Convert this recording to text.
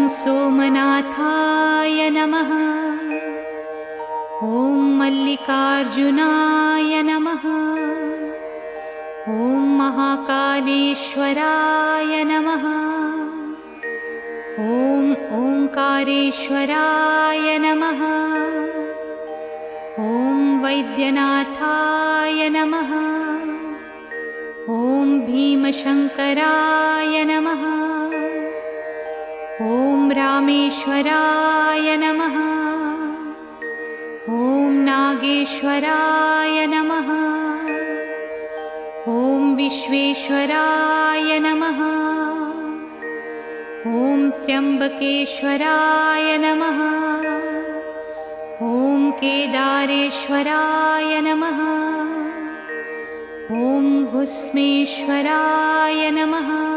सोमनाथाय नमः। ॐ मल्लिकार्जुनाय नमः। ॐ महाकालेश्वराय नमः। ॐ ओंकारेश्वराय नमः। ॐ वैद्यनाथाय नमः। ॐ भीमशंकराय नमः। ॐ रामेश्वराय नमः। ॐ नागेश्वराय नमः। ॐ विश्वेश्वराय नमः। ॐ त्र्यंबकेश्वराय नमः। ॐ केदारेश्वराय नमः। ॐ भुस्मेश्वराय नमः।